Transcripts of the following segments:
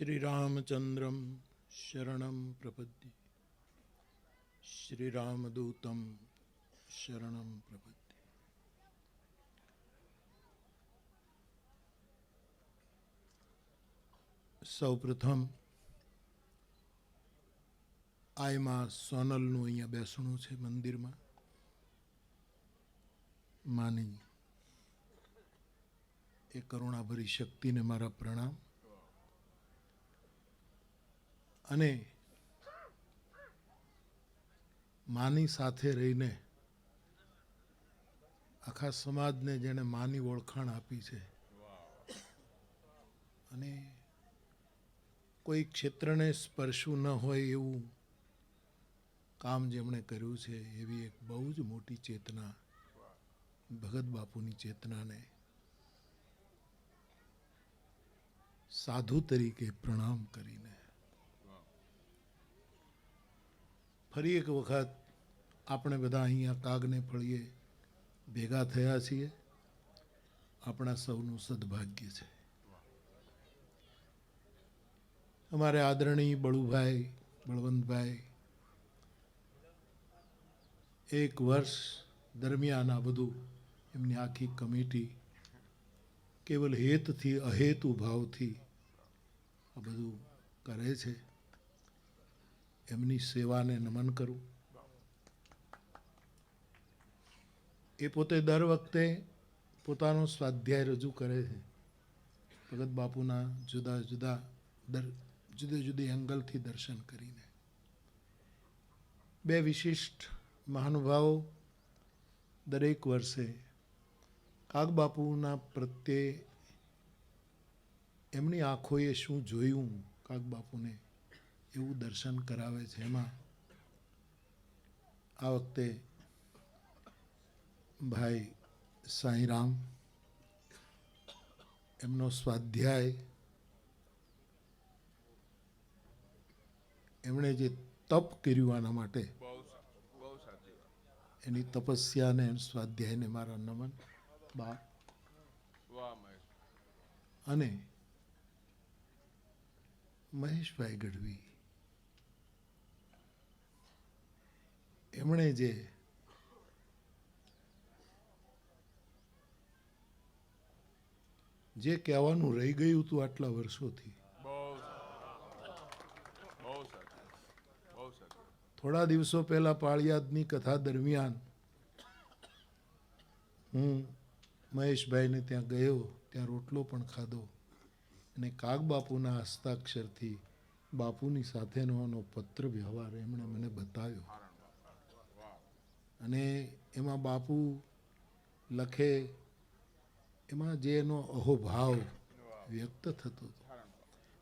श्रीरामचन्द्रं शरणं प्रपद्ये श्रीरामदूतं शरणं प्रपद्ये। સૌપ્રથમ આયમાં સોનલનું અહીંયા બેસણું છે મંદિરમાં. માની એ કરુણાભરી શક્તિને મારા પ્રણામ. અને માની સાથે રહીને આખા સમાજને જેણે માની ઓળખાણ આપી છે અને કોઈ ક્ષેત્રને સ્પર્શું ન હોય એવું કામ જેમણે કર્યું છે, એવી એક બહુ જ મોટી ચેતના ભગત બાપુની ચેતનાને સાધુ તરીકે પ્રણામ કરીને ફરી એક વખત આપણે બધા અહીંયા કાગને ફળીએ ભેગા થયા છીએ. આપણા સૌનું સદભાગ્ય છે. અમારે આદરણીય બળુભાઈ બળવંતભાઈ એક વર્ષ દરમિયાન આ બધું એમની આખી કમિટી કેવલ હેતથી અહેતુ ભાવથી આ બધું કરે છે. એમની સેવાને નમન કરું. એ પોતે દર વખતે પોતાનો સ્વાધ્યાય રજૂ કરે છે. ભગત બાપુના જુદી જુદી એંગલથી દર્શન કરીને. બે વિશિષ્ટ મહાનુભાવો દરેક વર્ષે કાગબાપુના પ્રત્યે એમની આંખોએ શું જોયું કાગબાપુને એવું દર્શન કરાવે છે. એમાં આ વખતે ભાઈ સાંઈરામ એમનો સ્વાધ્યાય, એમણે જે તપ કર્યું આના માટે, એની તપસ્યાને સ્વાધ્યાયને મારા નમન બા. અને મહેશભાઈ ગઢવી એમણે જે કહેવાનું રહી ગયું હતું આટલા વર્ષોથી, થોડા દિવસો પહેલા પાળિયાદની કથા દરમિયાન હું મહેશભાઈને ત્યાં ગયો, ત્યાં રોટલો પણ ખાધો અને કાગબાપુના હસ્તાક્ષરથી બાપુની સાથેનો પત્ર વ્યવહાર એમણે મને બતાવ્યો. અને એમાં બાપુ લખે એમાં જે એનો અહોભાવ વ્યક્ત થતો હતો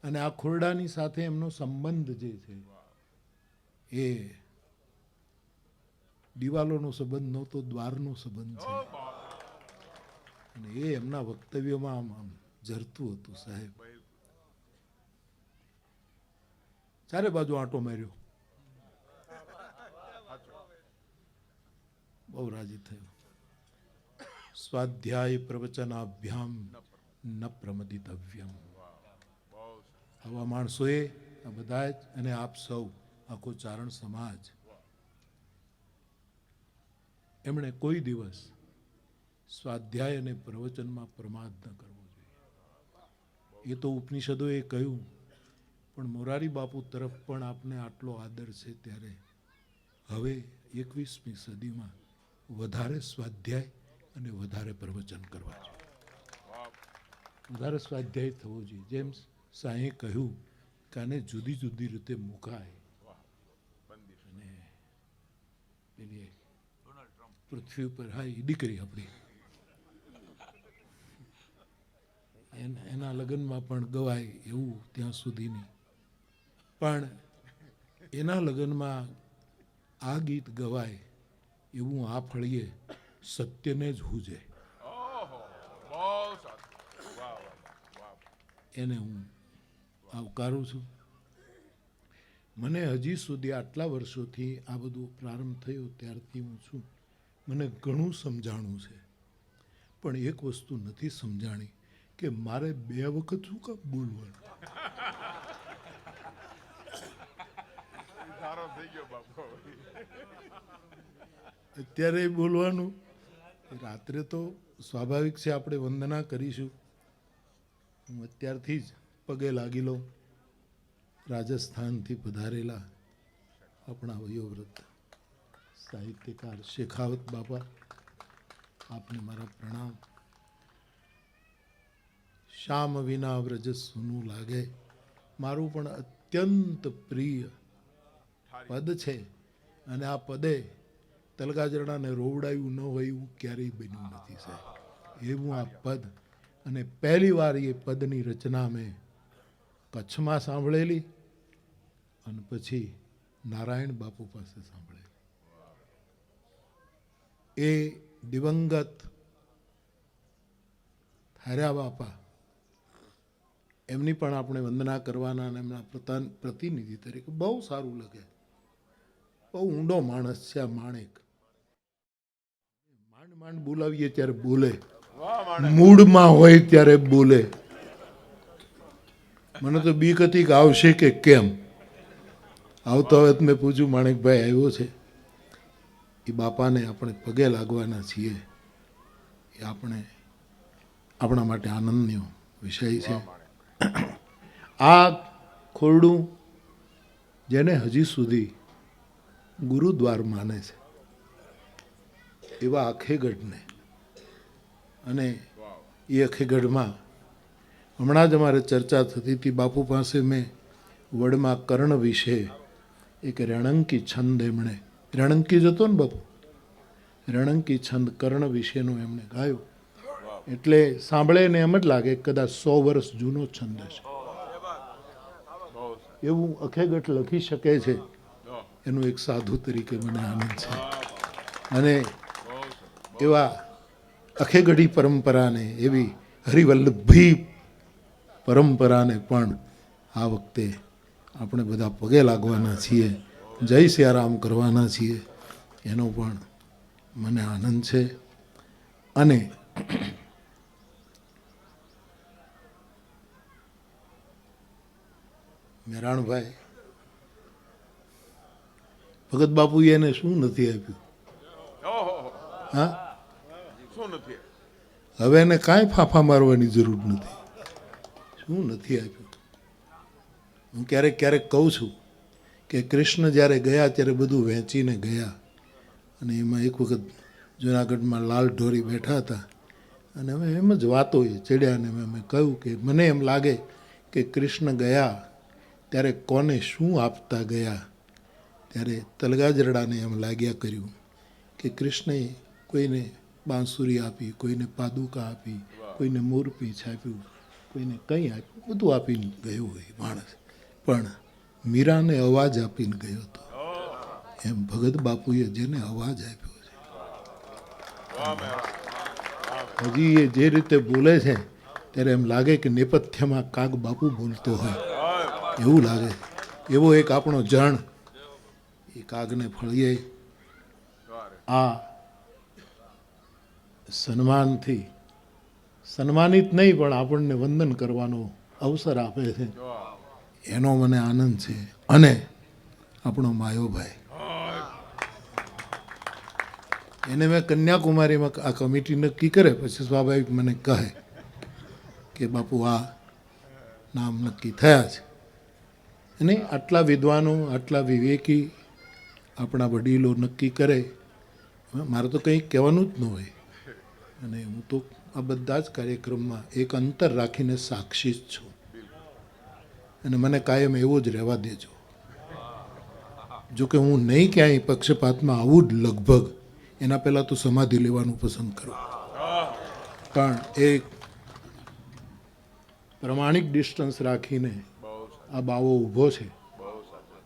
અને આ ખોરડાની સાથે એમનો સંબંધ જે છે એ દિવાલોનો સંબંધ નહોતો, દ્વારનો સંબંધ છે. અને એ એમના વક્તવ્યમાં આમ ઝરતું હતું. સાહેબ ચારે બાજુ આંટો માર્યો, બહુ રાજી થયો. સ્વાધ્યાય પ્રવચનાભ્યામ ન પ્રમદિતવ્યમ. આવા માણસોએ, આ બધા જ, અને આપ સૌ, આખો ચારણ સમાજ, એમણે કોઈ દિવસ સ્વાધ્યાય અને પ્રવચનમાં પ્રમાદ ન કરવો જોઈએ. એ તો ઉપનિષદોએ કહ્યું, પણ મોરારી બાપુ તરફ પણ આપને આટલો આદર છે ત્યારે હવે 21મી સદીમાં વધારે સ્વાધ્યાય અને વધારે પ્રવચન કરવા જોઈએ. વધારે સ્વાધ્યાય થવો જોઈએ. જેમ સાંઈએ કહ્યું કે આને જુદી જુદી રીતે મુકાય. અને પેલી પૃથ્વી ઉપર, હા, એ દીકરી આપણી, એના લગ્નમાં પણ ગવાય એવું ત્યાં સુધી નહીં, પણ એના લગ્નમાં આ ગીત ગવાય એવું આ ફળીએ સત્યને જ હુજે. એને હું આવકારું છું. મને હજી સુધી આટલા વર્ષોથી આ બધું પ્રારંભ થયો ત્યારથી હું છું, મને ઘણું સમજાણું છે, પણ એક વસ્તુ નથી સમજાણી કે મારે 2 વખત શું કામ બોલવાનું. અત્યારે બોલવાનું, રાત્રે તો સ્વાભાવિક છે આપણે વંદના કરીશું. હું અત્યારથી જ પગે લાગી લઉં. રાજસ્થાનથી પધારેલા આપણા વયોવૃદ્ધ સાહિત્યકાર શેખાવત બાપા, આપને મારા પ્રણામ. શ્યામ વિના વ્રજ સૂનું લાગે, મારું પણ અત્યંત પ્રિય પદ છે. અને આ પદે તલગાજરડાને રોવડાયું ન હોય એવું ક્યારેય બન્યું નથી સાહેબ. એવું આ પદ, અને પહેલી વાર એ પદની રચના મેં કચ્છમાં સાંભળેલી અને પછી નારાયણ બાપુ પાસે સાંભળેલી. એ દિવંગત થાર્યા બાપા, એમની પણ આપણે વંદના કરવાના અને એમના પ્રતિનિધિ તરીકે. બહુ સારું લાગે. બહુ ઊંડો માણસ છે આ માણેક. માંડ માંડ બોલાવીએ ત્યારે બોલે, મૂડમાં હોય ત્યારે બોલે. મને તો બીક હતી કે આવશે કે કેમ. આવતો હવે મેં પૂછ્યું, માણેકભાઈ આવ્યો છે. એ બાપાને આપણે પગે લાગવાના છીએ. એ આપણા માટે આનંદનો વિષય છે. આ ખોરડું જેને હજી સુધી ગુરુદ્વાર માને છે એવા અખેગઢને, અને એ અખેગઢમાં હમણાં જ અમારે ચર્ચા થતી હતી. બાપુ પાસે મેં વડમાં કર્ણ વિશે એક રણંકી છંદ, એમણે રણંકી જ હતો ને બાપુ, રણંકી છંદ કર્ણ વિશેનો એમણે ગાયો. એટલે સાંભળે ને એમ જ લાગે કદાચ 100 વર્ષ જૂનો છંદ છે. એવું અખેગઢ લખી શકે છે, એનું એક સાધુ તરીકે મને આનંદ છે. અને એવા અખેગઢી પરંપરાને, એવી હરિવલ્લભી પરંપરાને પણ આ વખતે આપણે બધા પગે લાગવાના છીએ, જય સિયારામ કરવાના છીએ. એનો પણ મને આનંદ છે. અને મેરાણભાઈ, ભગત બાપુએ એને શું નથી આપ્યું? હા, હવે એને કાંઈ ફાંફા મારવાની જરૂર નથી. શું નથી આપ્યું? હું ક્યારેક ક્યારેક કહું છું કે કૃષ્ણ જ્યારે ગયા ત્યારે બધું વહેંચીને ગયા. અને એમાં એક વખત જુનાગઢમાં લાલ ઢોરી બેઠા હતા, અને અમે એમ જ વાતો ચડ્યા, ને મેં કહ્યું કે મને એમ લાગે કે કૃષ્ણ ગયા ત્યારે કોને શું આપતા ગયા. ત્યારે તલગાજરડાને એમ લાગ્યા કર્યું કે કૃષ્ણએ કોઈને બાંસુરી આપી, કોઈને પાદુકા આપી, કોઈને મોરપીંછ આપ્યું, કોઈને કંઈ આપ્યું, બધું આપીને ગયો હોય માણસ. પણ મીરાને અવાજ આપીને ગયો હતો. એમ ભગત બાપુએ જેને અવાજ આપ્યો છે, હજી એ જે રીતે બોલે છે ત્યારે એમ લાગે કે નેપથ્યમાં કાગ બાપુ બોલતો હોય એવું લાગે. એવો એક આપણો જણ એ કાગને ફળીએ આ સન્માનથી સન્માનિત નહીં પણ આપણને વંદન કરવાનો અવસર આપે છે, એનો મને આનંદ છે. અને આપણો માયોભાઈ, એને મેં કન્યાકુમારીમાં આ કમિટી નક્કી કરે પછી સ્વાભાવિક મને કહે કે બાપુ આ નામ નક્કી થયા છે. અને આટલા વિદ્વાનો, આટલા વિવેકી આપણા વડીલો નક્કી કરે, મારે તો કંઈ કહેવાનું જ ન હોય. અને હું તો આ બધા જ કાર્યક્રમમાં એક અંતર રાખીને સાક્ષી જ છું. અને મને કાયમ એવો જ રહેવા દેજો. જોકે હું નહીં ક્યાંય પક્ષપાતમાં આવું જ લગભગ, એના પહેલાં તો સમાધિ લેવાનું પસંદ કરું. પણ એક પ્રમાણિક ડિસ્ટન્સ રાખીને આ બાવો ઊભો છે.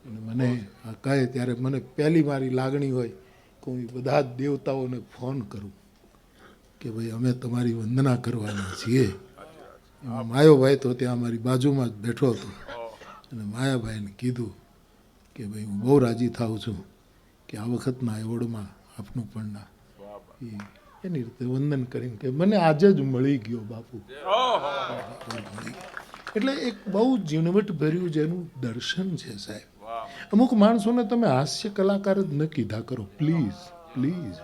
અને મને આ કહે ત્યારે મને પહેલી મારી લાગણી હોય કે હું બધા જ દેવતાઓને ફોન કરું કે ભાઈ અમે તમારી વંદના કરવાના છીએ. એમાં માયોભાઈ તો ત્યાં મારી બાજુમાં જ બેઠો હતો, અને માયાભાઈને કીધું કે ભાઈ હું બહુ રાજી થાઉં છું કે આ વખતના એવોર્ડમાં આપનું પણ એની રીતે વંદન કરીને કે મને આજે જ મળી ગયો બાપુ. એટલે એક બહુ ઝીણવટ ભર્યું જેનું દર્શન છે સાહેબ. અમુક માણસોને તમે હાસ્ય કલાકાર જ ન કીધા કરો, પ્લીઝ પ્લીઝ.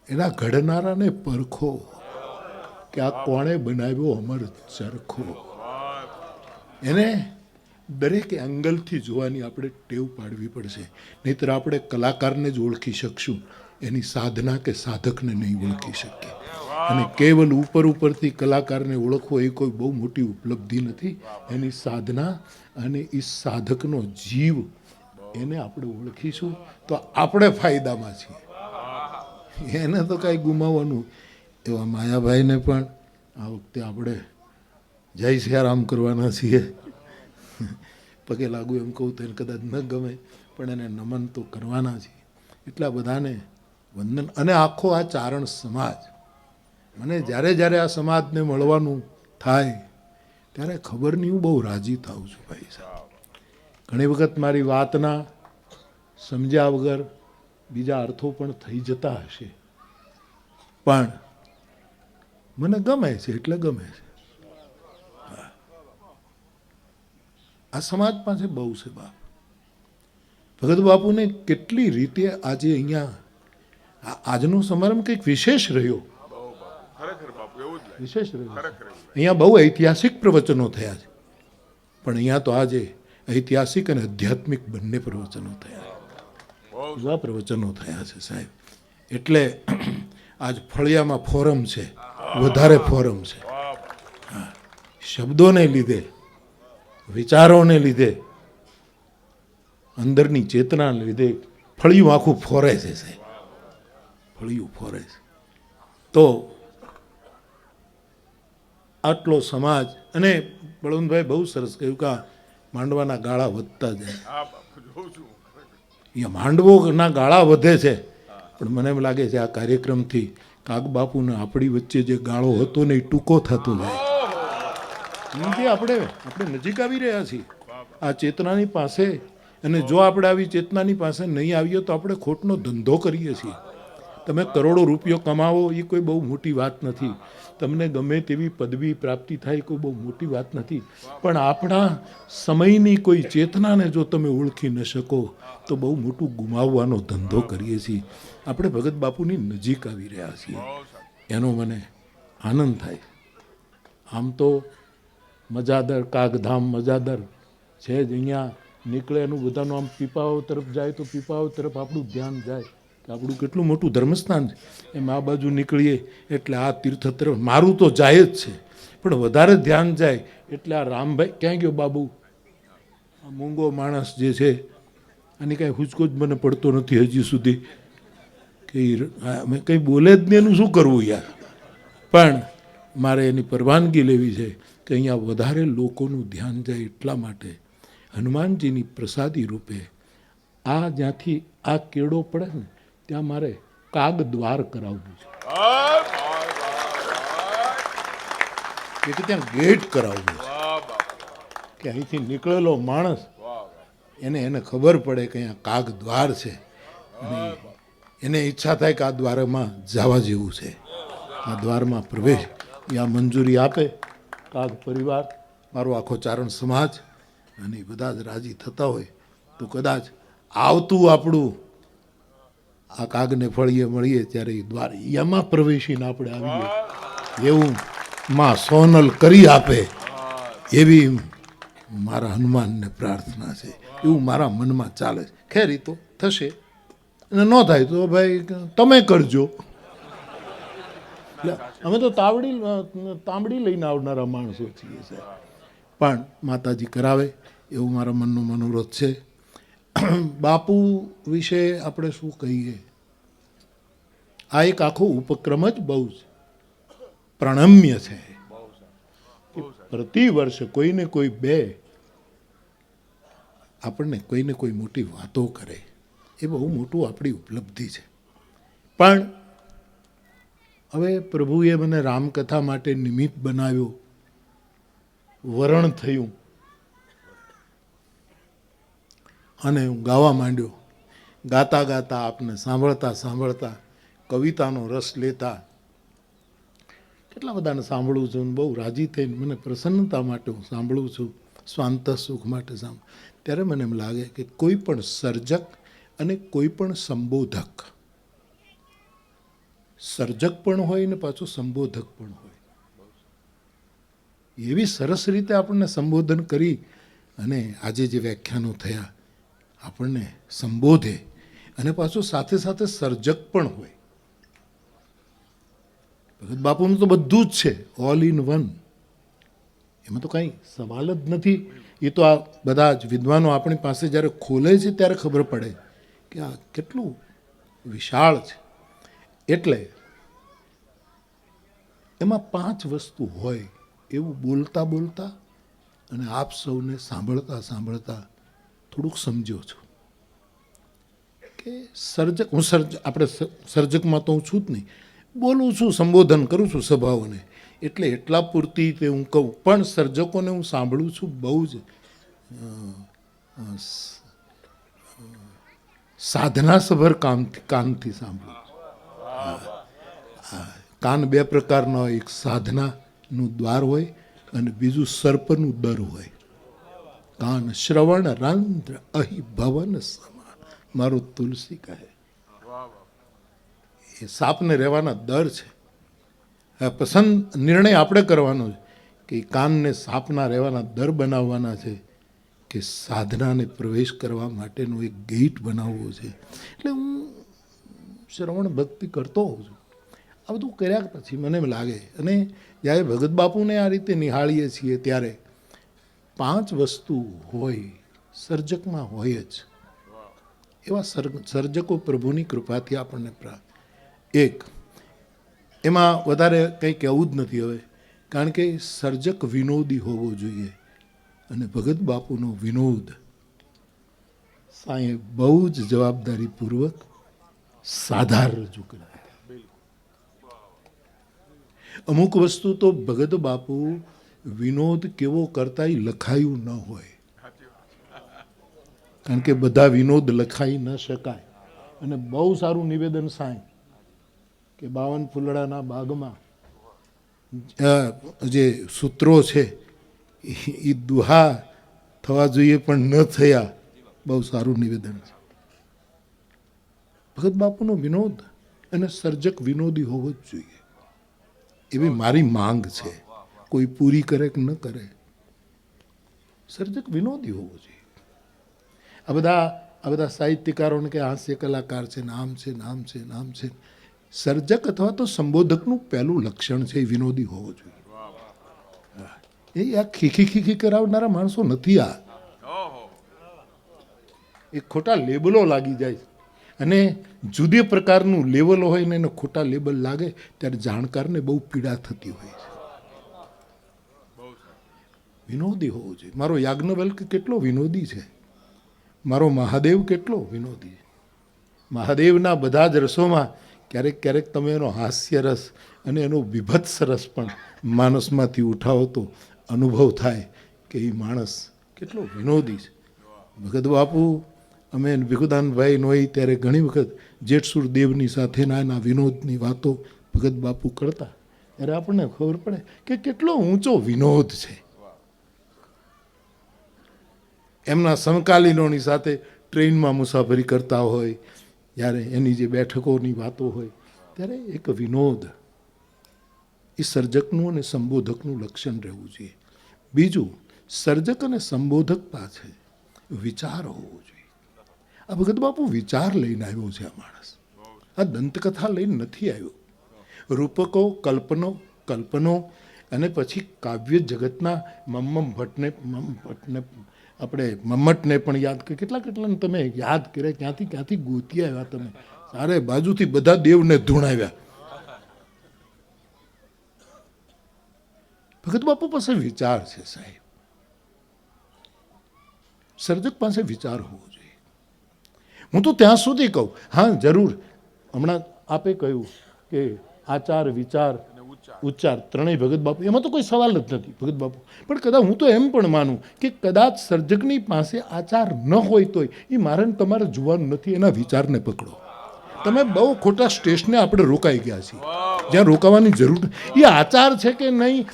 એના ઘડનારાને પરખો કે આ કોણે બનાવ્યો અમર ચરખો. એને દરેક એંગલથી જોવાની આપણે ટેવ પાડવી પડશે, નહીંતર આપણે કલાકારને જ ઓળખી શકશું, એની સાધના કે સાધકને નહીં ઓળખી શકીએ. અને કેવલ ઉપરથી કલાકારને ઓળખવો એ કોઈ બહુ મોટી ઉપલબ્ધિ નથી. એની સાધના અને એ સાધકનો જીવ એને આપણે ઓળખીશું તો આપણે ફાયદામાં છીએ. એને તો કાંઈ ગુમાવવાનું. એવા માયાભાઈને પણ આ વખતે આપણે જય સિયારામ કરવાના છીએ. પગે લાગુ એમ કહું તો એને કદાચ ન ગમે, પણ એને નમન તો કરવાના છીએ. એટલા બધાને વંદન. અને આખો આ ચારણ સમાજ, મને જ્યારે જ્યારે આ સમાજને મળવાનું થાય ત્યારે ખબર નહીં હું બહુ રાજી થાઉં છું ભાઈ સાહેબ. ઘણી વખત મારી વાતના સમજ્યા વગર બીજા અર્થો પણ થઈ જતા હશે, પણ મને ગમે છે એટલે ગમે છે. આ સમાજ પાસે બહુ છે બાપ. ભગત બાપુને કેટલી રીતે આજે અહીંયા આજનો સમારંભ કંઈક વિશેષ રહ્યો, વિશેષ રહ્યો. અહીંયા બહુ ઐતિહાસિક પ્રવચનો થયા છે, પણ અહીંયા તો આજે ઐતિહાસિક અને આધ્યાત્મિક બંને પ્રવચનો થયા, એવા પ્રવચનો થયા છે સાહેબ. એટલે આજ ફળિયામાં ફોરમ છે, વધારે ફોરમ છે. શબ્દોને લીધે, વિચારોને લીધે, અંદરની ચેતનાને લીધે ફળિયું આખું ફોરે છે સાહેબ, ફળિયું ફોરે છે. તો આટલો સમાજ. અને બળવંતભાઈ બહુ સરસ કહ્યું કે માંડવાના ગાળા વધતા જાય. અહીંયા માંડવોના ગાળા વધે છે, પણ મને એમ લાગે છે આ કાર્યક્રમથી કાગબાપુને આપણી વચ્ચે જે ગાળો હતો ને એ ટૂંકો થતો જાય. આપણે નજીક આવી રહ્યા છીએ આ ચેતનાની પાસે. અને જો આપણે આવી ચેતનાની પાસે નહીં આવીએ તો આપણે ખોટનો ધંધો કરીએ છીએ. તમે કરોડો રૂપિયો કમાવો એ કોઈ બહુ મોટી વાત નથી, તમને ગમે તેવી પદવી પ્રાપ્તિ થાય કોઈ બહુ મોટી વાત નથી, પણ આપણા સમયની કોઈ ચેતનાને જો તમે ઓળખી ન શકો તો બહુ મોટું ગુમાવવાનો ધંધો કરીએ છીએ. આપણે ભગત બાપુની નજીક આવી રહ્યા છીએ, એનો મને આનંદ થાય. આમ તો મજાદર કાગધામ મજાદર છે જ, અહીંયા નીકળે એનું બધાનું આમ પીપાઓ તરફ જાય તો પીપાઓ તરફ આપણું ધ્યાન જાય કે આપણું કેટલું મોટું ધર્મસ્થાન છે. એમ આ બાજુ નીકળીએ એટલે આ તીર્થ તરફ મારું તો જાય જ છે, પણ વધારે ધ્યાન જાય એટલે આ રામભાઈ ક્યાં ગયો બાબુ, આ મૂંગો માણસ જે છે આની કાંઈ હુચકો જ મને પડતો નથી હજી સુધી, કે મેં કંઈ બોલે જ નહીં, એનું શું કરવું યાર. પણ મારે એની પરવાનગી લેવી છે કે અહીંયા વધારે લોકોનું ધ્યાન જાય એટલા માટે હનુમાનજીની પ્રસાદી રૂપે આ જ્યાંથી આ કેળો પડે ને ત્યાં મારે કાગ દ્વાર કરાવવું છે, કે ત્યાં ગેટ કરાવવું છે, કે અહીંથી નીકળેલો માણસ એને ખબર પડે કે અહીંયા કાગ દ્વાર છે, અને એને ઈચ્છા થાય કે આ દ્વારમાં જવા જેવું છે, આ દ્વારમાં પ્રવેશ. આ મંજૂરી આપે કાગ પરિવાર, મારો આખો ચારણ સમાજ, અને બધા જ રાજી થતા હોય તો કદાચ આવતું આપણું આ કાગને ફળીએ મળીએ ત્યારે એ દ્વાર એમાં પ્રવેશીને આપણે આવીએ એવું માં સોનલ કરી આપે એવી મારા હનુમાનને પ્રાર્થના છે, એવું મારા મનમાં ચાલે છે. ખેર એ તો થશે, અને ન થાય તો ભાઈ તમે કરજો. અમે તો તાંબડી લઈને આવનારા માણસો છીએ સાહેબ, પણ માતાજી કરાવે એવું મારા મનનો મનોરથ છે. બાપુ વિશે આપણે શું કહીએ, આ એક આખો ઉપક્રમ જ બહુ જ પ્રણમ્ય છે. પ્રતિ વર્ષે કોઈને કોઈ બે આપણને કોઈને કોઈ મોટી વાતો કરે એ બહુ મોટું આપણી ઉપલબ્ધિ છે. પણ હવે પ્રભુએ મને રામકથા માટે નિમિત્ત બનાવ્યો, વરણ થયું, અને હું ગાવા માંડ્યો. ગાતા ગાતા આપને સાંભળતા સાંભળતા કવિતાનો રસ લેતા કેટલા બધાને સાંભળું છું, બહુ રાજી થઈને મને પ્રસન્નતા માટે હું સાંભળું છું. સ્વાંત સુખ માટે સાંભળો. ત્યારે મને એમ લાગે કે કોઈ પણ સર્જક અને કોઈ પણ સંબોધક, સર્જક પણ હોય ને પાછું સંબોધક પણ હોય. એવી સરસ રીતે આપણને સંબોધન કરી અને આજે જે વ્યાખ્યાનો થયા આપણને સંબોધે અને પાછું સાથે સાથે સર્જક પણ હોય. ભગત બાપુનું તો બધું જ છે, ઓલ ઇન વન. એમાં તો કાંઈ સવાલ જ નથી. એ તો આ બધા જ વિદ્વાનો આપણી પાસે જ્યારે ખોલે છે ત્યારે ખબર પડે કે આ કેટલું વિશાળ છે. એટલે એમાં 5 વસ્તુ હોય એવું બોલતા બોલતા અને આપ સૌને સાંભળતા સાંભળતા થોડુંક સમજ્યો છું કે સર્જક, હું આપણે સર્જકમાં તો હું છું જ નહીં, બોલું છું, સંબોધન કરું છું સભાઓને, એટલે એટલા પૂરતી તે હું કહું. પણ સર્જકોને હું સાંભળું છું બહુ જ સાધનાસભર કાનથી સાંભળું છું. કાન 2 પ્રકારના હોય, એક સાધનાનું દ્વાર હોય અને બીજું સર્પનું દર હોય. કાન શ્રવણ રંધ્ર અહી ભવન સમાન, મારો તુલસી કહે. એ સાપને રહેવાના દર છે. પસંદ નિર્ણય આપણે કરવાનો છે કે કાનને સાપના રહેવાના દર બનાવવાના છે કે સાધનાને પ્રવેશ કરવા માટેનો એક ગેટ બનાવવો છે. એટલે હું શ્રવણ ભક્તિ કરતો હોઉં છું. આ બધું કર્યા પછી મને એમ લાગે, અને જ્યારે ભગત બાપુને આ રીતે નિહાળીએ છીએ ત્યારે 5 વસ્તુ હોય, સર્જકમાં હોય જ. એવા સર્જકો પ્રભુની કૃપાથી આપણને પ્રાપ્ત. એક, એમાં વધારે કંઈ કહેવું જ નથી હવે, કારણ કે સર્જક વિનોદી હોવો જોઈએ. અને ભગત બાપુનો વિનોદ સાંઈ બહુ જ જવાબદારીપૂર્વક સાધાર રજૂ કર્યા. અમુક વસ્તુ તો ભગત બાપુ વિનોદ કેવો કરતા લખાયું ન હોય, કારણ કે બધા વિનોદ લખાઈ ન શકાય. અને બહુ સારું નિવેદન સાંઈ કે 52 ફૂલડાના બાગમાં જે સૂત્રો છે એ દુહા થવા જોઈએ પણ ન થયા. બહુ સારું નિવેદન છે. ભગત બાપુનો વિનોદ અને સર્જક વિનોદી હોવો જ જોઈએ, એવી મારી માંગ છે. કોઈ પૂરી કરે કે ન કરે, સર્જક વિનોદી હોવો જોઈએ. આ બધા સાહિત્યકારોને કે હાસ્ય કલાકાર છે, નામ છે, નામ છે, નામ છે. સર્જક અથવા તો સંબોધકનું પહેલું લક્ષણ છે એ વિનોદી હોવો જોઈએ. એ આ ખીખી કરાવનારા માણસો નથી. આ એ ખોટા લેબલો લાગી જાય, અને જુદી પ્રકારનું લેવલ હોય ને એને ખોટા લેબલ લાગે ત્યારે જાણકારને બહુ પીડા થતી હોય છે. વિનોદી હોવો જોઈએ. મારો યાજ્ઞવલ્ક કેટલો વિનોદી છે, મારો મહાદેવ કેટલો વિનોદી છે. મહાદેવના બધા જ રસોમાં ક્યારેક ક્યારેક તમે એનો હાસ્ય રસ અને એનો વિભત્સ રસ પણ માણસમાંથી ઉઠાવો તો અનુભવ થાય કે એ માણસ કેટલો વિનોદી છે. ભગત બાપુ, અમે ભીખુદાનભાઈ નોઈ ત્યારે ઘણી વખત જેઠસુર દેવની સાથેના એના વિનોદની વાતો ભગત બાપુ કરતા, ત્યારે આપણને ખબર પડે કે કેટલો ઊંચો વિનોદ છે. એમના સમકાલીનોની સાથે ટ્રેનમાં મુસાફરી કરતા હોય જ્યારે એની જે બેઠકોની વાતો હોય ત્યારે એક વિનોદ એ સર્જકનું અને સંબોધકનું લક્ષણ રહેવું જોઈએ. બીજું, સર્જક અને સંબોધક પાસે વિચાર હોવો જોઈએ. આ ભગત બાપુ વિચાર લઈને આવ્યો છે. આ માણસ આ દંતકથા લઈને નથી આવ્યો. રૂપકો, કલ્પનો અને પછી કાવ્ય જગતના ભટ્ટને આપણે મમ્મટને પણ યાદ કરીએ. કેટલાને તમે યાદ કર્યા, ક્યાંથી ગોતી આવ્યા તમે, સારે બાજુથી બધા દેવને ધૂણાવ્યા. ભગત બાપુ પાસે વિચાર છે સાહેબ. સર્જક પાસે વિચાર હોવો જોઈએ. હું તો ત્યાં સુધી કહું, હા જરૂર, હમણાં આપે કહ્યું કે આચાર, વિચાર, ઉચ્ચાર ત્રણેય ભગત બાપુ, એમાં તો કોઈ સવાલ જ નથી ભગત બાપુ. પણ કદાચ હું તો એમ પણ માનું કે કદાચ સર્જકની પાસે આચાર ન હોય તોય એ મારે તમારે જોવાનું નથી, એના વિચારને પકડો. તમે બહુ ખોટા સ્ટેશને આપણે રોકાઈ ગયા છીએ, જ્યાં રોકાવાની જરૂર નથી. એ આચાર છે કે નહીં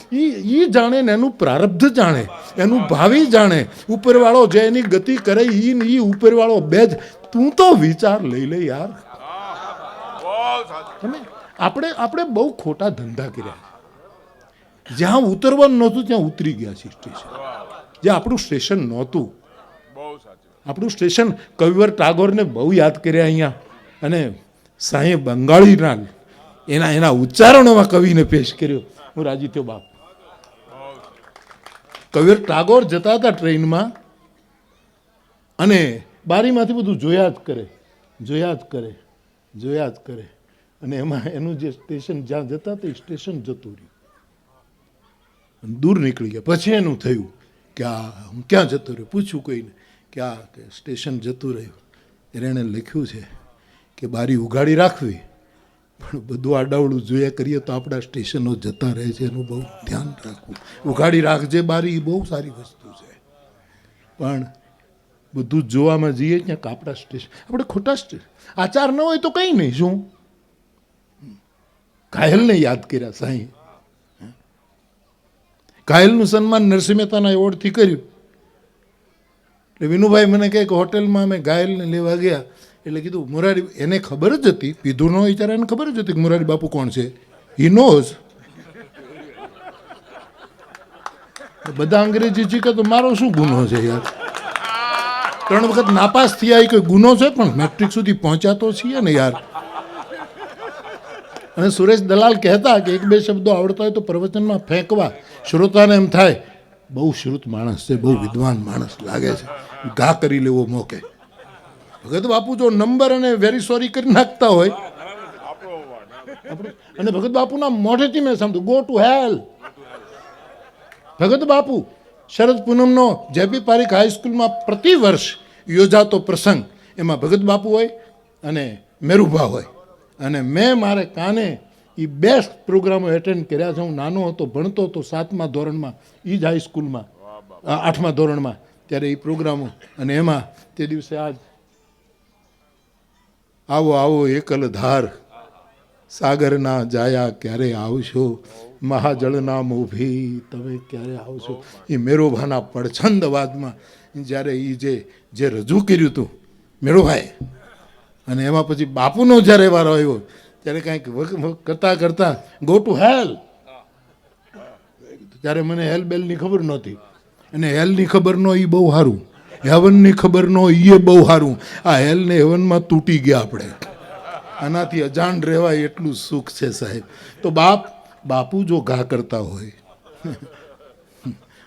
એ જાણે ને એનું પ્રારબ્ધ જાણે, એનું ભાવિ જાણે. ઉપરવાળો જે એની ગતિ કરે એ ઉપરવાળો બે જ. તું તો વિચાર લઈ લે યાર. તમે આપણે બહુ ખોટા ધંધા કર્યા. જ્યાં ઉતરવાનું નહોતું ત્યાં ઉતરી ગયા છીએ સ્ટેશન. જ્યાં આપણું સ્ટેશન નહોતું, આપણું સ્ટેશન. કવિવર ટાગોરને બહુ યાદ કર્યા અહીંયા, અને સાંઈ બંગાળીના એના ઉચ્ચારણોમાં કવિને પેશ કર્યો. હું રાજી થયો બાપ. કવિર ટાગોર જતા હતા ટ્રેનમાં, અને બારીમાંથી બધું જોયા જ કરે, જોયા જ કરે, જોયા જ કરે. અને એમાં એનું જે સ્ટેશન જ્યાં જતા હતા એ સ્ટેશન જતું રહ્યું, દૂર નીકળી ગયા. પછી એનું થયું કે આ હું ક્યાં જતો રહ્યો. પૂછ્યું કોઈને કે આ સ્ટેશન જતું રહ્યું. ત્યારે એણે લખ્યું છે કે બારી ઉઘાડી રાખવી, પણ બધું આડાવડું જોયા કરીએ તો આપણા સ્ટેશનો જતા રહે છે, એનું બહુ ધ્યાન રાખવું. ઉઘાડી રાખજે બારી, એ બહુ સારી વસ્તુ છે, પણ બધું જોવામાં જઈએ ક્યાંક આપણા સ્ટેશન. આપણે ખોટા આચાર ન હોય તો કંઈ નહીં. શું ઘાયલને યાદ કર્યા સાંઈ. ઘાયલનું સન્માન નરસિંહ મહેતાના એવોર્ડથી કર્યું. એટલે વિનુભાઈ મને કહે કે હોટેલમાં અમે ઘાયલને લેવા ગયા, એટલે કીધું મોરારી, એને ખબર જ હતી, પીધું ન વિચાર, એને ખબર જ હતી કે મોરારી બાપુ કોણ છે. He knows. બધા અંગ્રેજી શીખે તો મારો શું ગુનો છે યાર? 3 વખત નાપાસ થયા એ કોઈ ગુનો છે? પણ મેટ્રિક સુધી પહોંચ્યા તો છીએ ને યાર. અને સુરેશ દલાલ કહેતા કે 1-2 શબ્દો આવડતા હોય તો પ્રવચનમાં ફેંકવા. શ્રોતાને એમ થાય બહુ શ્રુત માણસ છે, બહુ વિદ્વાન માણસ લાગે છે, ઘા કરી લેવો મોકે. ભગત બાપુ જો નંબર અને વેરી સોરી કરી નાખતા હોય, અને ભગત બાપુના મોઢેથી મેં સાંભળ્યું go to hair. Bhagat Bapu Sharad પૂનમનો JP Parikh હાઈસ્કૂલમાં પ્રતિ વર્ષ યોજાતો પ્રસંગ, એમાં ભગત બાપુ હોય અને મેરુભા હોય. અને મેં મારે કાને એ બેસ્ટ પ્રોગ્રામો એટેન્ડ કર્યા છે. હું નાનો હતો, ભણતો હતો 7મા ધોરણમાં, એ જ હાઈસ્કૂલમાં, 8મા ધોરણમાં, ત્યારે એ પ્રોગ્રામો. અને એમાં તે દિવસે આજ આવો આવો એકલ ધાર, સાગરના જાયા ક્યારે આવશો, મહાજળના મોભી તમે ક્યારે આવશો. એ મેરોભાના પડછંદ અવાજમાં જ્યારે એ જે રજૂ કર્યું હતું મેળોભાઈ, અને એમાં પછી બાપુનો જ્યારે વારો આવ્યો ત્યારે કાંઈક કરતાં કરતાં ગો ટુ હેલ. ત્યારે મને હેલ બેલની ખબર નહોતી, અને હેલની ખબર ન એ બહુ સારું, હેવનની ખબર ન એ બહુ સારું. આ હેલને હેવનમાં તૂટી ગયા આપણે. આનાથી અજાણ રહેવાય એટલું સુખ છે સાહેબ. તો બાપુ જો ઘા કરતા હોય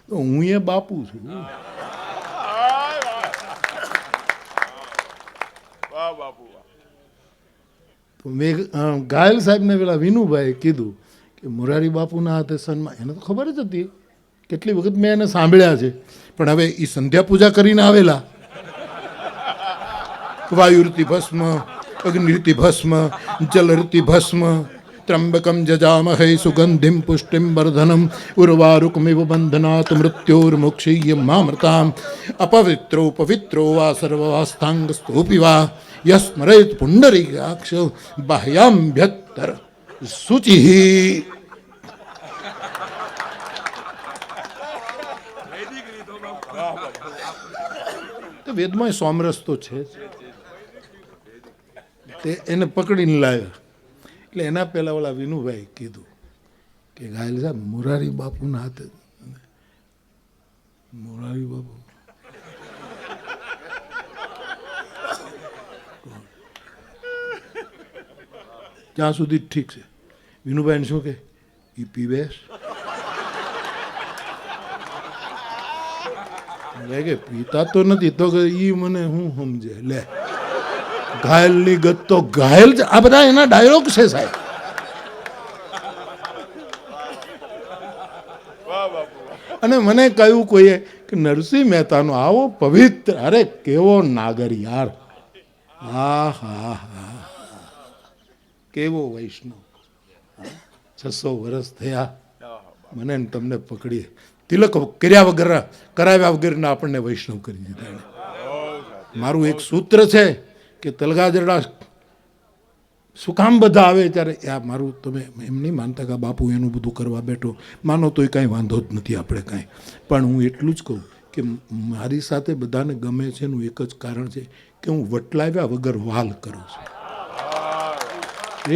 તો હું એ બાપુ છું. તો મેં ઘાયલ સાહેબને પેલા વિનુભાઈ કીધું કે મોરારી બાપુના હાથે સન્માન. એને તો ખબર જ હતી, કેટલી વખત મેં એને સાંભળ્યા છે. પણ હવે એ સંધ્યા પૂજા કરીને આવેલા, વાયુર્તિ ભસ્મ, અગ્નિર્તિ ભસ્મ, જલર્તિ ભસ્મ, ત્રંબકમ જજામહે સુગંધિમ પુષ્ટિમ વર્ધનમ, ઉર્વારુકમિવ બંધનાત મૃત્યોર્મોક્ષય્ય મામૃતામ, અપવિત્રો પવિત્રો વા સર્વાસ્થાંગ સ્તોપી વા, યસ્મરેત પુંડરીકાક્ષ બાહ્યાભ્યત્તર શુચિ. વેદમાં સોમરસ તો છે જ. તે એને પકડીને લાવ્યા. એટલે એના પહેલાં ઓલા વિનુભાઈ કીધું કે ઘાયલ સાહેબ મોરારી બાપુના હાથે. મોરારી બાપુ ત્યાં સુધી ઠીક છે. વિનુભાઈને શું કે એ પીવેશ કે પીતા તો નથી, તો કે ઈ મને શું સમજે. લે ઘાયલની ગત તો ઘાયલ જ. આ બધા એના ડાયલોગ છે સાહેબ. અને મને કહ્યું કોઈએ કે નરસિંહ મહેતાનો આવો પવિત્ર, અરે કેવો નાગર યાર, હા હા હા, કેવો વૈષ્ણવ. 600 વર્ષ થયા મને તમને પકડીએ. તિલક કર્યા વગર, કરાવ્યા વગરના આપણને વૈષ્ણવ કરી દીધા. મારું એક સૂત્ર છે કે તલગાજરડા શું કામ બધા આવે ત્યારે આ મારું તમે એમ નહીં માનતા કે બાપુ એનું બધું કરવા બેઠો, માનો તોય કાંઈ વાંધો જ નથી આપણે કાંઈ. પણ હું એટલું જ કહું કે મારી સાથે બધાને ગમે છે એનું એક જ કારણ છે કે હું વટલાવ્યા વગર વાલ કરું છું.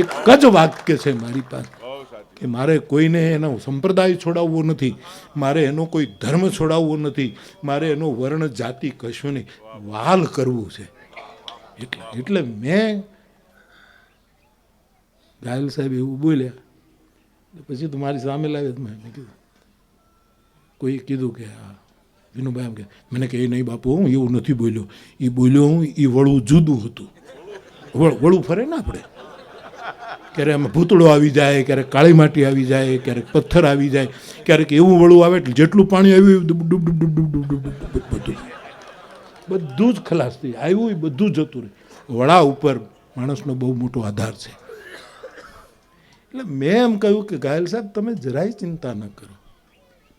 એક જ વાક્ય છે મારી પાસે કે મારે કોઈને એનો સંપ્રદાય છોડાવવો નથી, મારે એનો કોઈ ધર્મ છોડાવવો નથી, મારે એનો વર્ણ જાતિ કશું નહીં, વાલ કરવું છે. એટલે મેં ઘાયલ સાહેબ એવું બોલ્યા પછી તો મારી સામે લાવ્યા. મેં કીધું, કોઈ કીધું કે હા વિનુભાઈ એમ કે, મને કે એ નહીં બાપુ હું એવું નથી બોલ્યો, એ બોલ્યો હું એ વળું જુદું હતું. વળું ફરે ને આપણે, ક્યારેક આમાં ભૂતળો આવી જાય, ક્યારેક કાળી માટી આવી જાય, ક્યારેક પથ્થર આવી જાય, ક્યારેક એવું વળું આવે એટલે જેટલું પાણી આવ્યું ડૂબ ડૂબ ડૂબ ડૂબ ડૂબ ડૂબ બધું જ ખલાસ થઈ આવ્યું, એ બધું જતું રહે. વડા ઉપર માણસનો બહુ મોટો આધાર છે. એટલે મેં એમ કહ્યું કે ઘાયલ સાહેબ તમે જરાય ચિંતા ન કરો,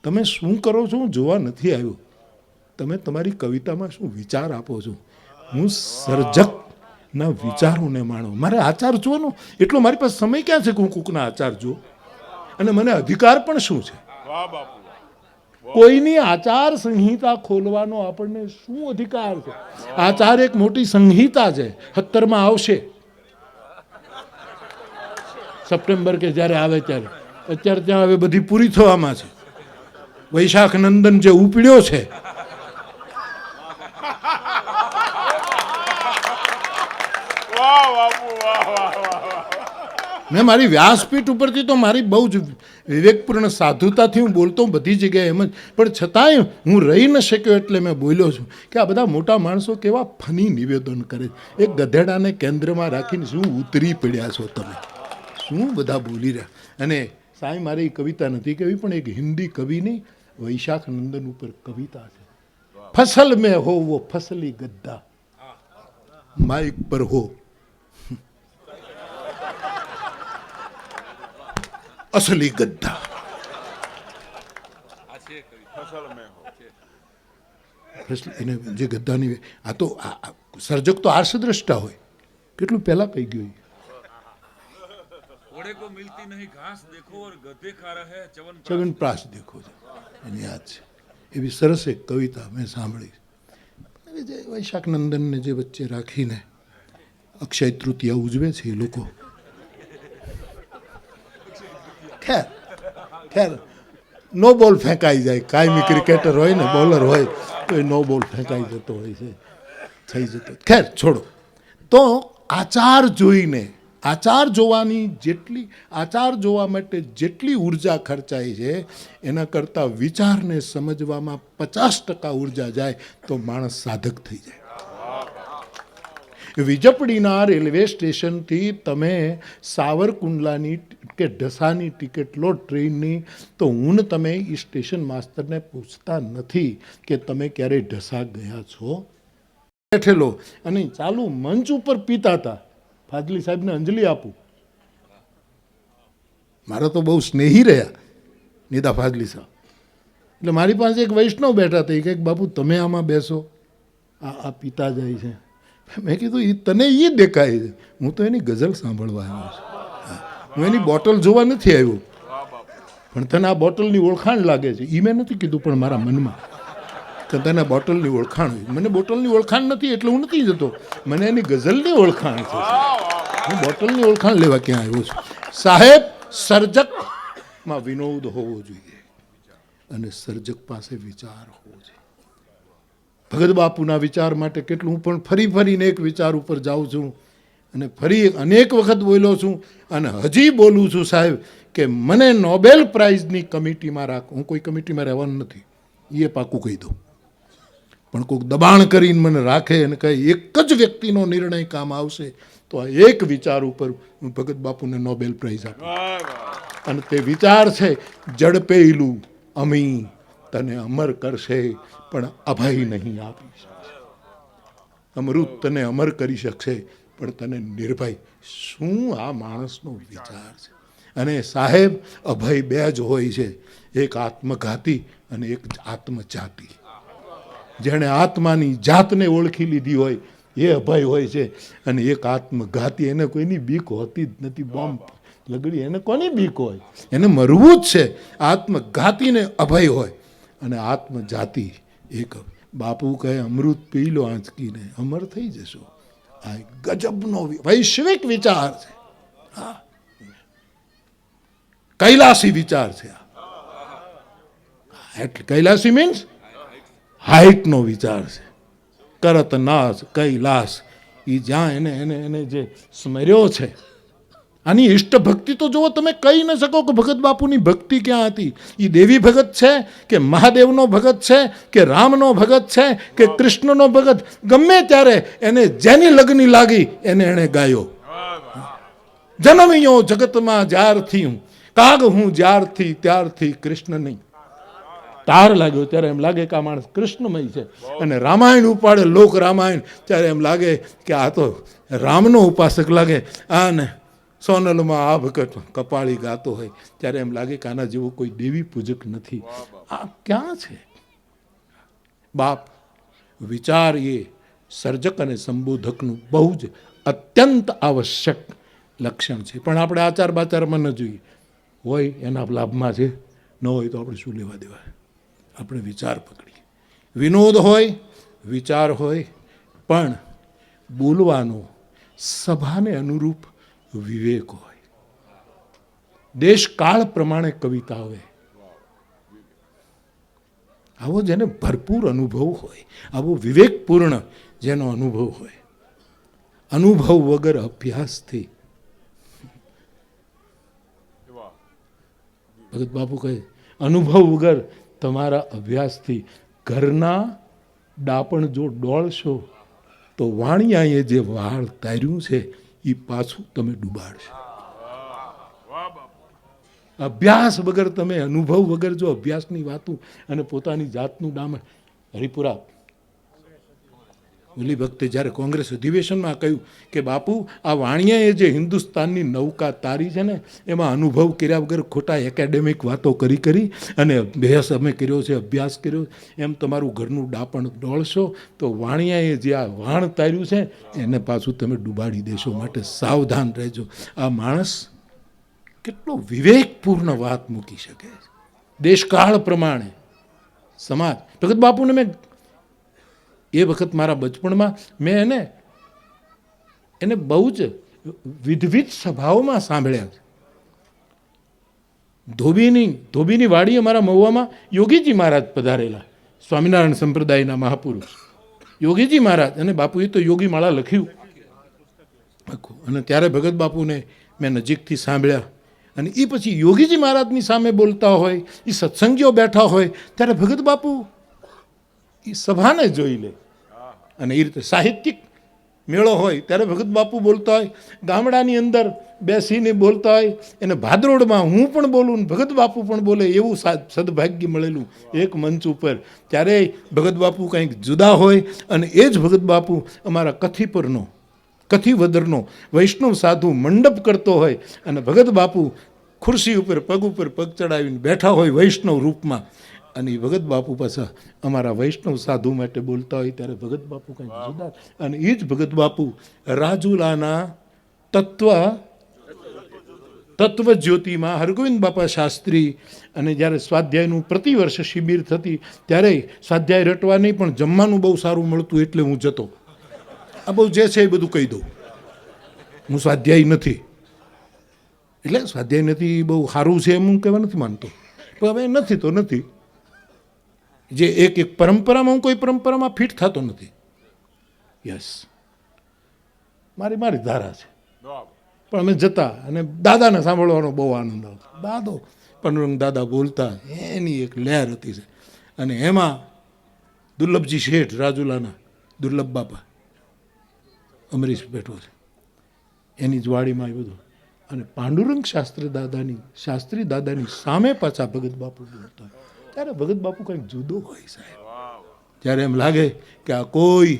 તમે શું કરો છો હું જોવા નથી આવ્યો, તમે તમારી કવિતામાં શું વિચાર આપો છો. હું સર્જકના વિચારોને માણો, મારે આચાર જોવાનો એટલો મારી પાસે સમય ક્યાં છે કે હું કોકના આચાર જો, અને મને અધિકાર પણ શું છે. કોઈની આચાર સંહિતા ખોલવાનો આપણને શું અધિકાર છે. આચાર એક મોટી સંહિતા છે, 17માં આવશે સપ્ટેમ્બર કે જ્યારે આવે ત્યારે. અત્યારે ત્યાં હવે બધી પૂરી થવામાં છે. વૈશાખ નંદન જે ઉપડ્યો છે મેં મારી વ્યાસપીઠ ઉપરથી તો મારી બહુ જ વિવેકપૂર્ણ સાધુતાથી હું બોલતો બધી જગ્યાએ એમ જ, પણ છતાંય હું રહી ન શક્યો એટલે મેં બોલ્યો છું કે આ બધા મોટા માણસો કેવા ફની નિવેદન કરે છે. એક ગધેડાને કેન્દ્રમાં રાખીને શું ઉતરી પડ્યા છો તમે, શું બધા બોલી રહ્યા. અને સાંઈ મારે એ કવિતા નથી કહેવી, પણ એક હિન્દી કવિની વૈશાખ નંદન ઉપર કવિતા છે. ફસલ મેં હો વો ફસલી ગદ્દા, માઇક પર હો અસલી ગદ્દા. એને જે ગદ્દાની આ તો સર્જક તો આર્ષદ્રષ્ટા હોય, કેટલું પહેલા કહી ગયું. ચવનપ્રાશ દેખો છે એને યાદ છે. એવી સરસ એક કવિતા મેં સાંભળી. જે વૈશાખ નંદનને જે વચ્ચે રાખીને અક્ષય તૃતીયા ઉજવે છે એ લોકો. ખેર નો બોલ ફેંકાઈ જાય, કાયમી ક્રિકેટર હોય ને બોલર હોય તો એ નો બોલ ફેંકાઈ જતો હોય છે, થઈ જતો. ખેર છોડો. તો આચાર જોઈને, આચાર જોવાની જેટલી, આચાર જોવા માટે જેટલી ઉર્જા ખર્ચાય છે એના કરતાં વિચારને સમજવામાં 50% ઉર્જા જાય તો માણસ સાધક થઈ જાય. વીજપડીના રેલવે સ્ટેશનથી તમે સાવરકુંડલાની કે ઢસાની ટિકિટ લો ટ્રેનની, તો હું તમે એ સ્ટેશન માસ્તરને પૂછતા નથી કે તમે ક્યારેય ઢસા ગયા છો. બેઠેલો અને ચાલુ મંચ ઉપર પીતા હતા. ફાજલી સાહેબને અંજલિ આપું, મારા તો બહુ સ્નેહી રહ્યા નિદા ફાજલી સાહેબ. એટલે મારી પાસે એક વૈષ્ણવ બેઠા હતા, એ કંઈક બાપુ તમે આમાં બેસો, આ પીતા જાય છે. મેં કીધું એ તને એ દેખાય છે, હું તો એની ગઝલ સાંભળવા આવ્યો છું, હું એની બોટલ જોવા નથી આવ્યો. પણ તને આ બોટલની ઓળખાણ લાગે છે, એ મેં નથી કીધું, પણ મારા મનમાં કે તને બોટલની ઓળખાણ હોય. મને બોટલની ઓળખાણ નથી એટલે હું નથી જતો, મને એની ગઝલની ઓળખાણ છે. હું બોટલની ઓળખાણ લેવા ક્યાં આવ્યો છું. સાહેબ, સર્જકમાં વિનોદ હોવો જોઈએ અને સર્જક પાસે વિચાર હોવો જોઈએ. ભગત બાપુના વિચાર માટે કેટલું હું પણ ફરી ફરીને એક વિચાર ઉપર જાઉં છું અને ફરી અનેક વખત બોલ્યો છું અને હજી બોલું છું સાહેબ કે મને નોબેલ પ્રાઇઝની કમિટીમાં રાખો. હું કોઈ કમિટીમાં રહેવાનું નથી, એ પાકું કહી દઉં. પણ કોઈક દબાણ કરીને મને રાખે અને કહે એક જ વ્યક્તિનો નિર્ણય કામ આવશે, તો આ એક વિચાર ઉપર હું ભગત બાપુને નોબેલ પ્રાઇઝ આપું. અને તે વિચાર છે જડપેલું અમી તને અમર કરશે પણ અભય નહીં આપી શકશે. અમૃત તને અમર કરી શકશે પણ તને નિર્ભય. શું આ માણસનો વિચાર છે. અને સાહેબ, અભય બે જ હોય છે, એક આત્મઘાતી અને એક આત્મજાતી. જેણે આત્માની જાતને ઓળખી લીધી હોય એ અભય હોય છે. અને એક આત્મઘાતી, એને કોઈની બીક હોતી જ નથી. બોમ્બ લગડી એને કોની બીક હોય? એને મરવું જ છે. આત્મઘાતીને અભય હોય અને આત્મજાતિ એક. બાપુ કહે અમૃત પી લો આંચકીને, અમર થઈ જશો. આ ગજબનો વૈશ્વિક વિચાર છે. હા, કૈલાસી વિચાર છે. એટલે કૈલાસી મીન્સ હાઇટનો વિચાર છે. કરત નાશ કૈલાસ, એ જ્યાં એને એને એને જે સ્મર્યો છે. આની ઈષ્ટ ભક્તિ તો જુઓ, તમે કહી ન શકો કે ભગત બાપુની ભક્તિ ક્યાં હતી. એ દેવી ભગત છે કે મહાદેવનો ભગત છે કે રામનો ભગત છે કે કૃષ્ણનો ભગત, ગમે ત્યારે એને જેની લગ્ની લાગી એને એને ગાયો. જન્મ્યો જગતમાં જ્યારથી હું, કાગ હું જ્યારથી ત્યારથી કૃષ્ણ નહીં. તાર લાગ્યો ત્યારે એમ લાગે કે આ માણસ કૃષ્ણમય છે. અને રામાયણ ઉપાડે લોક રામાયણ ત્યારે એમ લાગે કે આ તો રામનો ઉપાસક લાગે. આને સોનલમાં આ ભગત કપાળી ગાતો હોય ત્યારે એમ લાગે કે આના જેવો કોઈ દેવી પૂજક નથી. આ ક્યાં છે? બાપ, વિચાર એ સર્જક અને સંબોધકનું બહુ જ અત્યંત આવશ્યક લક્ષણ છે. પણ આપણે આચાર બાચારમાં ન જોઈએ. હોય એના લાભમાં છે, ન હોય તો આપણે શું લેવા દેવા? આપણે વિચાર પકડીએ. વિનોદ હોય, વિચાર હોય, પણ બોલવાનો સભાને અનુરૂપ વિવેક હોય. દેશ કાળ પ્રમાણે કવિતા હોય. આવો જેને ભરપૂર અનુભવ હોય, આવો વિવેકપૂર્ણ જેનો અનુભવ હોય. અનુભવ વગર અભ્યાસથી, ભગત બાપુ કહે અનુભવ વગર તમારા અભ્યાસથી ઘરના ડાપણ જો ડોળશો તો વાણિયાએ જે વાળ તાર્યું છે એ પાછું તમે ડૂબાડશો. અભ્યાસ વગર તમે, અનુભવ વગર જો અભ્યાસની વાતું અને પોતાની જાતનું ડામણ. હરિપુરા ઓલી વખતે જ્યારે કોંગ્રેસ અધિવેશનમાં કહ્યું કે બાપુ આ વાણિયાએ જે હિન્દુસ્તાનની નૌકા તારી છે ને એમાં અનુભવ કર્યા વગર ખોટા એકેડેમિક વાતો કરી અને અભ્યાસ અમે કર્યો છે, અભ્યાસ કર્યો, એમ તમારું ઘરનું ડાપણ ડોળશો તો વાણિયાએ જે આ વાણ તાર્યું છે એને પાછું તમે ડૂબાડી દેશો. માટે સાવધાન રહેજો. આ માણસ કેટલો વિવેકપૂર્ણ વાત મૂકી શકે છે. દેશકાળ પ્રમાણે સમાજ. ભગત બાપુને મેં એ વખત મારા બચપણમાં મેં એને બહુ જ વિવિધ સભાઓમાં સાંભળ્યા છે. ધોબીની વાડી અમારા મહુવામાં યોગીજી મહારાજ પધારેલા, સ્વામિનારાયણ સંપ્રદાયના મહાપુરુષ યોગીજી મહારાજ. અને બાપુએ તો યોગી માળા લખ્યું આખું. અને ત્યારે ભગત બાપુને મેં નજીકથી સાંભળ્યા. અને એ પછી યોગીજી મહારાજની સામે બોલતા હોય, એ સત્સંગીઓ બેઠા હોય ત્યારે ભગત બાપુ એ સભાને જોઈ લે. અને એ રીતે સાહિત્યિક મેળો હોય ત્યારે ભગત બાપુ બોલતા હોય, ગામડાની અંદર બેસીને બોલતા હોય, એને ભાદરોડમાં હું પણ બોલું, ભગત બાપુ પણ બોલે, એવું સદભાગ્ય મળેલું એક મંચ ઉપર. ત્યારે ભગત બાપુ કંઈક જુદા હોય. અને એ જ ભગત બાપુ અમારા કથીવદરનો વૈષ્ણવ સાધુ મંડપ કરતો હોય અને ભગત બાપુ ખુરશી ઉપર પગ ચડાવીને બેઠા હોય વૈષ્ણવ રૂપમાં. અને એ ભગત બાપુ પાછા અમારા વૈષ્ણવ સાધુ માટે બોલતા હોય ત્યારે ભગત બાપુ કંઈક જુદા. અને એ જ ભગત બાપુ રાજુલાના તત્વ જ્યોતિમાં હરગોવિંદ બાપા શાસ્ત્રી અને જ્યારે સ્વાધ્યાયનું પ્રતિવર્ષ શિબિર થતી ત્યારે સ્વાધ્યાય રટવા નહીં પણ જમવાનું બહુ સારું મળતું એટલે હું જતો. આ બહુ જે છે એ બધું કહી દઉં. હું સ્વાધ્યાય નથી એટલે સ્વાધ્યાય નથી બહુ સારું છે એમ હું કહેવા નથી માનતો, પણ હવે નથી તો નથી. જે એક પરંપરામાં હું કોઈ પરંપરામાં ફિટ થતો નથી. યસ, મારી ધારા છે. પણ અમે જતા અને દાદાને સાંભળવાનો બહુ આનંદ આવતો. દાદો પંડુરંગ દાદા બોલતા એની એક લહેર હતી છે. અને એમાં દુર્લભજી શેઠ રાજુલાના દુર્લભ બાપા અમરીશ બેઠો છે એની જ વાડીમાં એ બધું. અને પાંડુરંગ શાસ્ત્રી દાદાની સામે પાછા ભગત બાપુ બોલતા હોય ત્યારે ભગત બાપુ કંઈક જુદો હોય સાહેબ. ત્યારે એમ લાગે કે આ કોઈ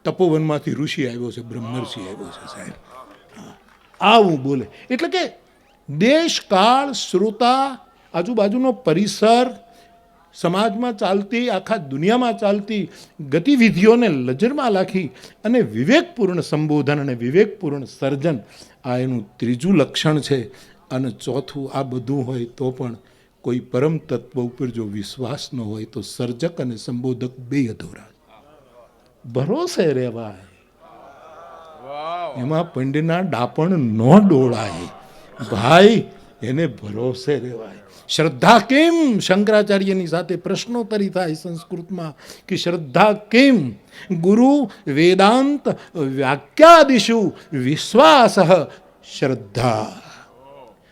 તપોવનમાંથી ઋષિ આવ્યો છે, બ્રહ્મર્ષિ આવ્યો છે સાહેબ. આવું બોલે એટલે કે દેશ કાળ શ્રોતા આજુબાજુનો પરિસર સમાજમાં ચાલતી, આખા દુનિયામાં ચાલતી ગતિવિધિઓને નજરમાં રાખી અને વિવેકપૂર્ણ સંબોધન અને વિવેકપૂર્ણ સર્જન, આ એનું ત્રીજું લક્ષણ છે. અને ચોથું, આ બધું હોય તો પણ કોઈ પરમ તત્વ ઉપર જો વિશ્વાસ ન હોય તો સર્જક અને સંબોધક બે અધૂરા. ભરોસે રહેવાય, એમાં પંડના ડાપણ ન ડોળાય ભાઈ, એને ભરોસે રહેવાય. શ્રદ્ધા કેમ? શંકરાચાર્યની સાથે પ્રશ્નોત્તરી થાય સંસ્કૃતમાં કે શ્રદ્ધા કેમ? ગુરુ વેદાંત વાક્યાદિષુ વિશ્વાસ શ્રદ્ધા.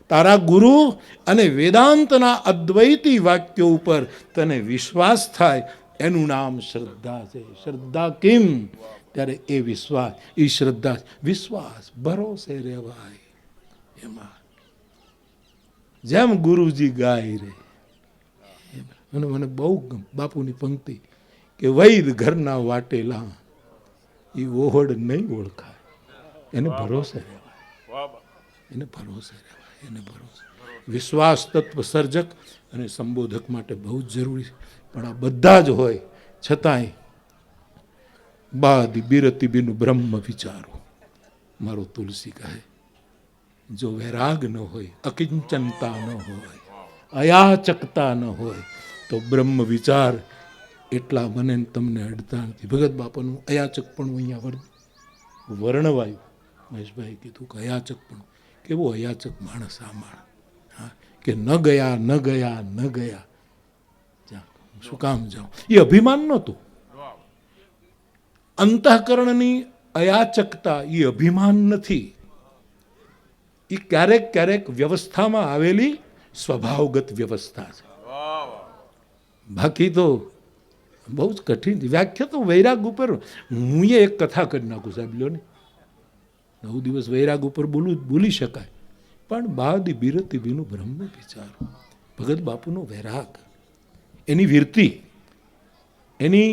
તારા ગુરુ અને વેદાંતના અદ્વૈતી વાક્યો ઉપર તને વિશ્વાસ થાય, એનું નામ શ્રદ્ધા છે. શ્રદ્ધા કેમ? ત્યારે એ વિશ્વાસ, એ શ્રદ્ધા, વિશ્વાસ, ભરોસે રહેવાય એમાં. જેમ ગુરુજી ગાય રે. અને મને બહુ બાપુની પંક્તિ કે વૈદ ઘરના વાટેલા એ ઓહડ નહીં ઓળખાય, એને ભરોસે રહેવાય, એને ભરોસે રહેવાય, એને ભરોસે. વિશ્વાસ તત્વ સર્જક અને સંબોધક માટે બહુ જ જરૂરી છે. પણ આ બધા જ હોય છતાંય બાદી બિરતી બિન બ્રહ્મ વિચારો, મારો તુલસી કહે, જો વૈરાગ ન હોય, અકિંચનતા ન હોય, અયાચકતા ન હોય તો બ્રહ્મ વિચાર એટલા મને તમને અડતા નથી. ભગત બાપાનું અયાચક પણ અહીંયા વર્ણવાયું. મહેશભાઈ કીધું કે અયાચક પણ કેવો અયાચક માણસ આ માણસ, હા, કે ન ગયા ન ગયા ન ગયા, શું કામ જાઉં, એ અભિમાન નહોતું. અંતઃકરણની અયાચકતા એ અભિમાન નથી, એ ક્યારેક ક્યારેક વ્યવસ્થામાં આવેલી સ્વભાવગત વ્યવસ્થા છે. બાકી તો બહુ જ કઠિન વ્યાખ્યા તો વૈરાગ ઉપર હું એક કથા કરી નાખું સાહેબ, લો ને 9 દિવસ વૈરાગ ઉપર બોલી શકાય, પણ બાદી બિરતી બિનું બ્રહ્મ વિચાર. ભગત બાપુનો વૈરાગ, એની વીરતિ, એની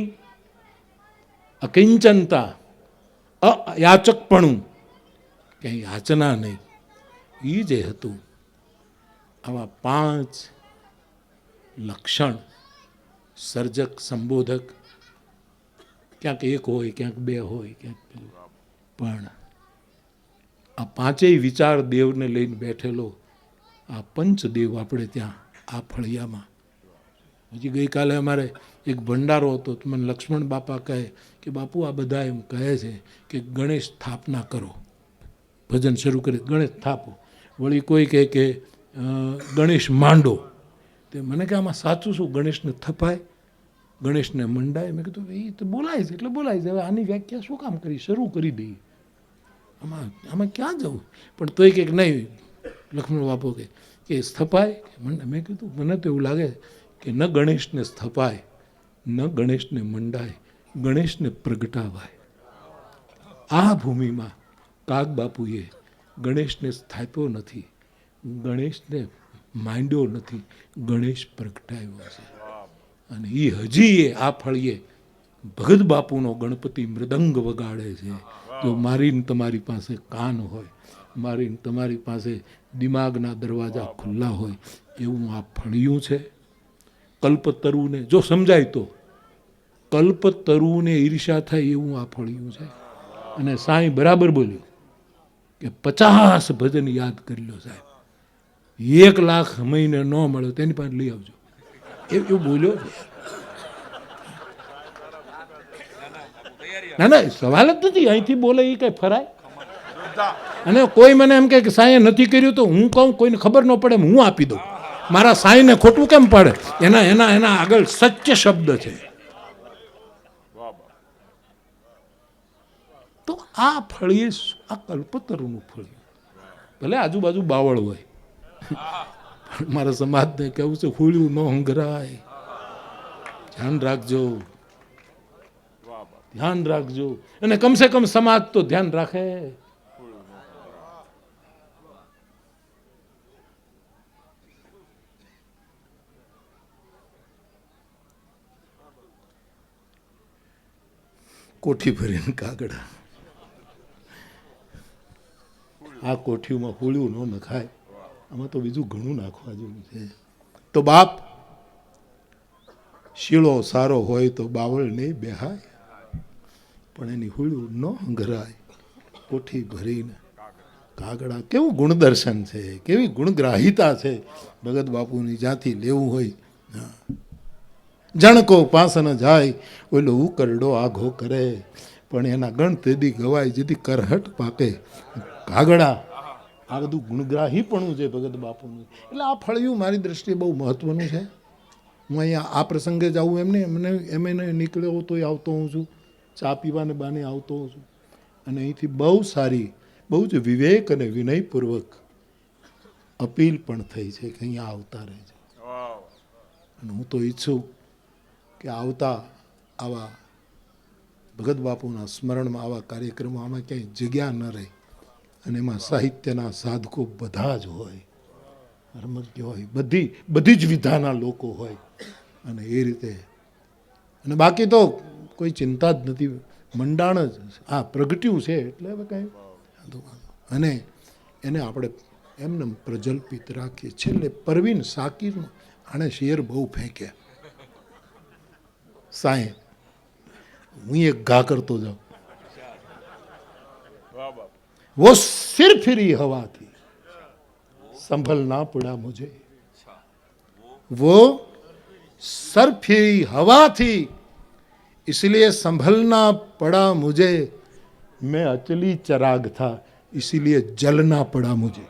અકિંચનતા, અયાચકપણું, ક્યાંય યાચના નહીં, એ જે હતું. આવા 5 લક્ષણ સર્જક સંબોધક, ક્યાંક એક હોય, ક્યાંક 2 હોય, ક્યાંક પેલું, પણ આ 5 વિચાર દેવને લઈને બેઠેલો આ પંચદેવ આપણે ત્યાં આ ફળિયામાં. હજી ગઈકાલે અમારે એક ભંડારો હતો, તો મને લક્ષ્મણ બાપા કહે કે બાપુ આ બધા એમ કહે છે કે ગણેશ સ્થાપના કરો, ભજન શરૂ કરી ગણેશ સ્થાપો, વળી કોઈ કહે કે ગણેશ માંડો. તે મને કે આમાં સાચું શું? ગણેશને થપાય, ગણેશને મંડાય? મેં કીધું એ તો બોલાય છે એટલે બોલાય છે, હવે આની વ્યાખ્યા શું કામ કરી, શરૂ કરી દઈએ, આમાં ક્યાં જવું? પણ તોય કંઈક નહીં, લક્ષ્મણ બાપુ કે સ્થપાય મંડાય. મેં કીધું મને તો એવું લાગે કે ન ગણેશને સ્થપાય, ન ગણેશને મંડાય, ગણેશને પ્રગટાવાય. આ ભૂમિમાં કાગ બાપુએ ગણેશને સ્થાપ્યો નથી, ગણેશને માંડ્યો નથી, ગણેશ પ્રગટાવ્યો છે. અને એ હજી એ આ ફળીએ ભગત બાપુનો ગણપતિ મૃદંગ વગાડે છે. જો મારીને તમારી પાસે કાન હોય, મારીને તમારી પાસે દિમાગના દરવાજા ખુલ્લા હોય, એવું આ ફળિયું છે. કલ્પતરુને જો સમજાય તો કલ્પતરુને ઈર્ષા થાય એવું આ ફળિયું છે. અને સાંઈ બરાબર બોલ્યું કે 50 ભજન યાદ કરી લો સાહેબ, 1 લાખ મહિને ન મળે તેની પાસે લઈ આવજો, એવું બોલ્યો. ના ના સવાલ જ નથી, અહીંથી બોલે એ કઈ ફરાય. અને કોઈ મને એમ કે સાંઈએ નથી કર્યું તો હું કહું, કોઈને ખબર ન પડે હું આપી દઉં. મારા સાંઈને ખોટું કેમ પડે? એના આગળ સત્ય શબ્દ છે. તો આ ફળીએ, આ કલ્પતરુનું ફળિયું, ભલે આજુબાજુ બાવળ હોય, મારા સમાજને કેવું છે ફૂલ્યું ન હંગરાય. ધ્યાન રાખજો, ધ્યાન રાખજો. અને કમસે કમ સમાજ તો ધ્યાન રાખે. કોઠી ભરીને કાગડા, આ કોઠીમાં હોળ્યું ન નખાય, આમાં તો બીજું ઘણું નાખવા જેવું છે. તો બાપ શીળો સારો હોય તો બાવળ નહીં બેહાય, પણ એની હુળું ન હંગરાય. કોઠી ભરીને કાગડા. કેવું ગુણદર્શન છે, કેવી ગુણગ્રાહિતા છે ભગત બાપુની. જ્યાંથી લેવું હોય. જણકો પાસ ન જાય ઓલો ઉકરડો આઘો કરે, પણ એના ગણ તેદી ગવાય જેથી કરહટ પાકે. કાગડા. આ બધું ગુણગ્રાહીપણું છે ભગત બાપુનું. એટલે આ ફળિયું મારી દ્રષ્ટિએ બહુ મહત્વનું છે. હું અહીંયા આ પ્રસંગે જ આવું એમને નીકળ્યો તોય આવતો હોઉં છું, ચા પીવાને બાને આવતો હોઉં છું. અને અહીંથી બહુ સારી, બહુ જ વિવેક અને વિનયપૂર્વક અપીલ પણ થઈ છે કે અહીંયા આવતા રહેજો. અને હું તો ઈચ્છું કે આવતા આવા ભગત બાપુના સ્મરણમાં આવા કાર્યક્રમો આમાં ક્યાંય જગ્યા ન રહે, અને એમાં સાહિત્યના સાધકો બધા જ હોય, રમત હોય, બધી જ વિધાના લોકો હોય. અને એ રીતે, અને બાકી તો કોઈ ચિંતા જ નથી. મંડાણ જ આ પ્રગટ્યું છે એટલે હવે કાંઈ. અને એને આપણે એમને પ્રજલ્પિત રાખીએ. છેલ્લે પરવીન સાકીરનો આણે શેર બહુ ફેંક્યા. સાંઈ હું એક ઘા કરતો જાઉં. वो सिर फिरी हवा थी संभलना पड़ा मुझे, वो सर फिरी हवा थी इसलिए संभलना पड़ा मुझे, मैं अचली चराग था इसीलिए जलना पड़ा मुझे.